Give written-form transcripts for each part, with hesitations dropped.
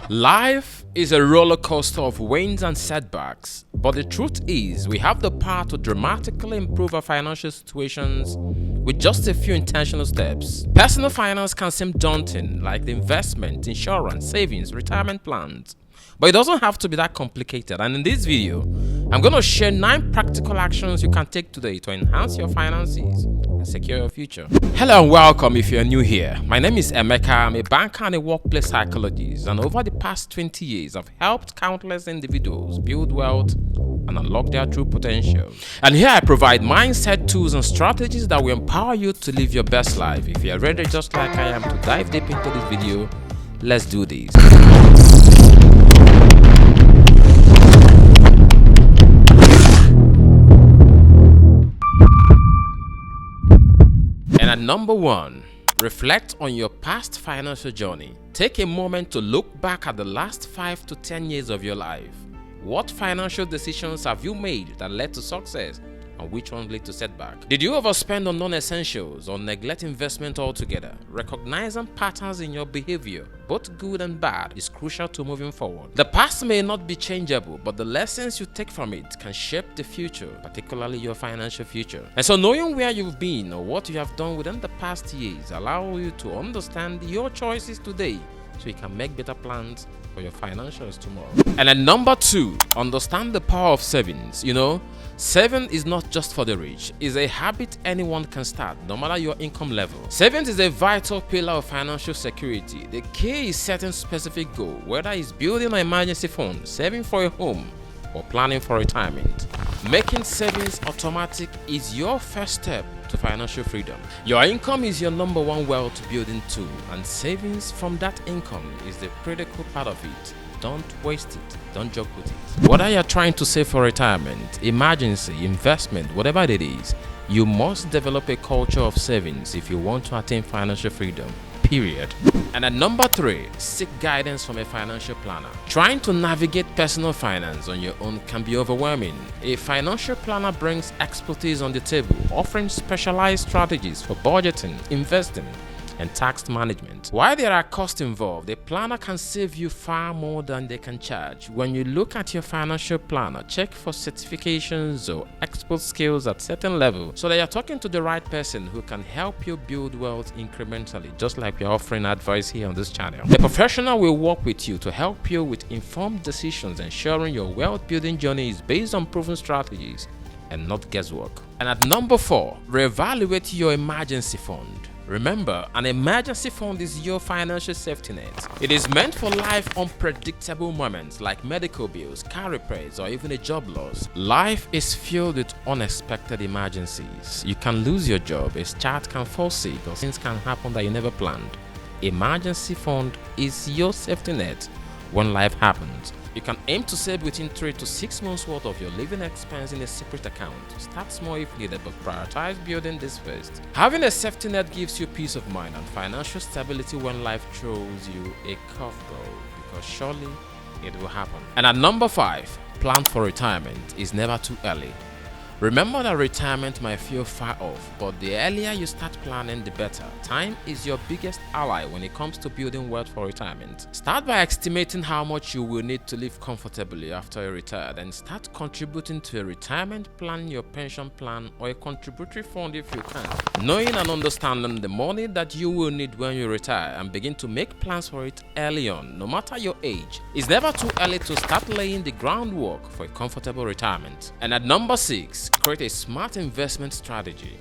Life is a roller coaster of wins and setbacks, but the truth is, we have the power to dramatically improve our financial situations with just a few intentional steps. Personal finance can seem daunting, like the investment, insurance, savings, retirement plans. But it doesn't have to be that complicated. And in this video, I'm going to share 9 practical actions you can take today to enhance your finances and secure your future. Hello and welcome if you're new here. My name is Emeka. I'm a banker and a workplace psychologist. And over the past 20 years, I've helped countless individuals build wealth and unlock their true potential. And here I provide mindset tools and strategies that will empower you to live your best life. If you're ready just like I am to dive deep into this video, let's do this. And at number 1, reflect on your past financial journey. Take a moment to look back at the last 5 to 10 years of your life. What financial decisions have you made that led to success, and which ones lead to setback? Did you overspend on non-essentials or neglect investment altogether? Recognizing patterns in your behavior, both good and bad, is crucial to moving forward. The past may not be changeable, but the lessons you take from it can shape the future, particularly your financial future. And so knowing where you've been or what you have done within the past years allow you to understand your choices today, so you can make better plans for your financials tomorrow. And at number 2, understand the power of savings. Saving is not just for the rich. It's a habit anyone can start, no matter your income level. Savings is a vital pillar of financial security. The key is setting specific goals, whether it's building an emergency fund, saving for a home, or planning for retirement. Making savings automatic is your first step to financial freedom. Your income is your number one wealth building tool, and savings from that income is the critical part of it. Don't waste it. Don't joke with it. Whether you're trying to save for retirement, emergency, investment, whatever it is, you must develop a culture of savings if you want to attain financial freedom. Period. And at number 3, seek guidance from a financial planner. Trying to navigate personal finance on your own can be overwhelming. A financial planner brings expertise on the table, offering specialized strategies for budgeting, investing, and tax management. While there are costs involved, a planner can save you far more than they can charge. When you look at your financial planner, check for certifications or expert skills at certain level so that you're talking to the right person who can help you build wealth incrementally, just like we're offering advice here on this channel. A professional will work with you to help you with informed decisions, ensuring your wealth building journey is based on proven strategies and not guesswork. And at number 4, reevaluate your emergency fund. Remember, an emergency fund is your financial safety net. It is meant for life unpredictable moments like medical bills, car repairs, or even a job loss. Life is filled with unexpected emergencies. You can lose your job, a child can fall sick, or things can happen that you never planned. Emergency fund is your safety net when life happens. You can aim to save within 3 to 6 months worth of your living expense in a separate account. Start small if needed, but prioritize building this first. Having a safety net gives you peace of mind and financial stability when life throws you a curveball, because surely it will happen. And at number 5, plan for retirement is never too early. Remember that retirement might feel far off, but the earlier you start planning, the better. Time is your biggest ally when it comes to building wealth for retirement. Start by estimating how much you will need to live comfortably after you retire, then start contributing to a retirement plan, your pension plan, or a contributory fund if you can. Knowing and understanding the money that you will need when you retire and begin to make plans for it early on, no matter your age. It's never too early to start laying the groundwork for a comfortable retirement. And at number 6, create a smart investment strategy.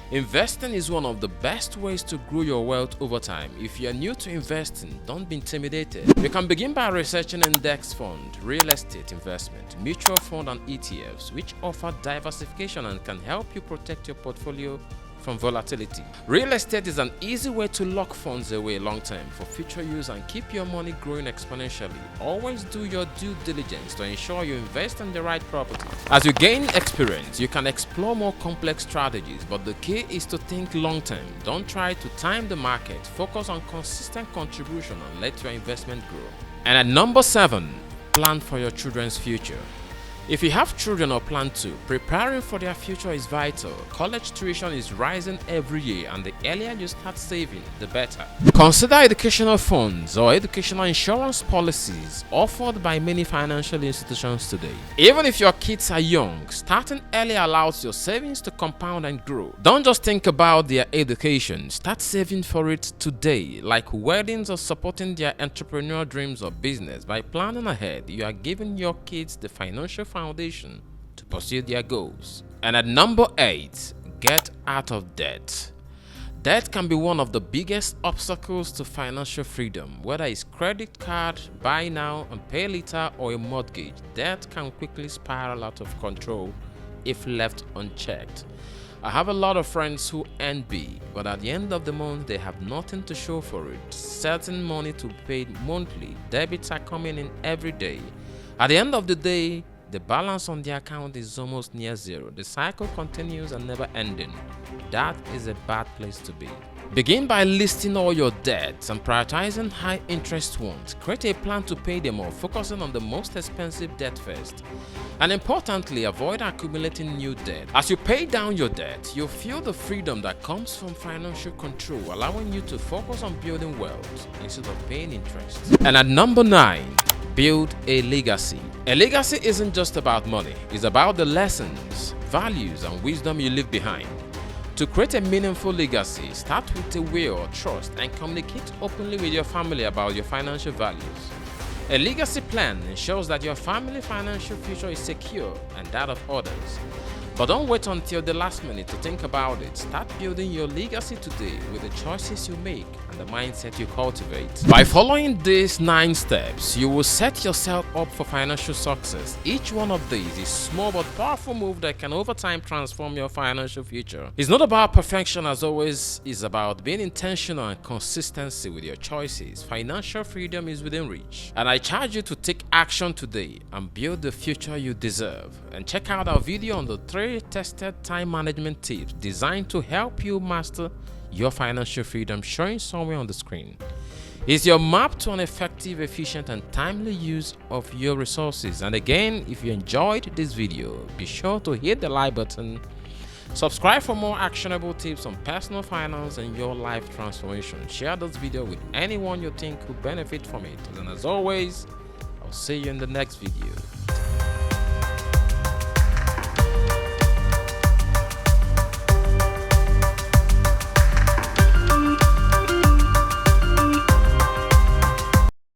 Investing is one of the best ways to grow your wealth over time. If you're new to investing, don't be intimidated. You can begin by researching index fund, real estate investment, mutual fund, and ETFs, which offer diversification and can help you protect your portfolio from volatility. Real estate is an easy way to lock funds away long term for future use and keep your money growing exponentially. Always do your due diligence to ensure you invest in the right property. As you gain experience, you can explore more complex strategies, but the key is to think long term. Don't try to time the market. Focus on consistent contribution and let your investment grow. And at number 7, plan for your children's future. If you have children or plan to, preparing for their future is vital. College tuition is rising every year, and the earlier you start saving, the better. Consider educational funds or educational insurance policies offered by many financial institutions today. Even if your kids are young, starting early allows your savings to compound and grow. Don't just think about their education, start saving for it today. Like weddings or supporting their entrepreneurial dreams or business, by planning ahead, you are giving your kids the financial foundation to pursue their goals. And at number 8, get out of debt. Debt can be one of the biggest obstacles to financial freedom. Whether it's credit card, buy now and pay later, or a mortgage, debt can quickly spiral out of control if left unchecked. I have a lot of friends who earn big, but at the end of the month they have nothing to show for it. Certain money to be paid monthly, debits are coming in every day. At the end of the day, the balance on the account is almost near zero. The cycle continues and never ending. That is a bad place to be. Begin by listing all your debts and prioritizing high interest ones. Create a plan to pay them off, focusing on the most expensive debt first. And importantly, avoid accumulating new debt. As you pay down your debt, you'll feel the freedom that comes from financial control, allowing you to focus on building wealth instead of paying interest. And at number 9, build a legacy. A legacy isn't just about money, it's about the lessons, values, and wisdom you leave behind. To create a meaningful legacy, start with a will or trust and communicate openly with your family about your financial values. A legacy plan ensures that your family's financial future is secure and that of others. But don't wait until the last minute to think about it. Start building your legacy today with the choices you make and the mindset you cultivate. By following these 9 steps, you will set yourself up for financial success. Each one of these is small but powerful move that can over time transform your financial future. It's not about perfection as always, it's about being intentional and consistency with your choices. Financial freedom is within reach. And I charge you to take action today and build the future you deserve. And check out our video on the 3 tested time management tips designed to help you master your financial freedom, showing somewhere on the screen. It's your map to an effective, efficient, and timely use of your resources. And again, if you enjoyed this video, be sure to hit the like button, subscribe for more actionable tips on personal finance and your life transformation. Share this video with anyone you think will benefit from it. And as always, I'll see you in the next video.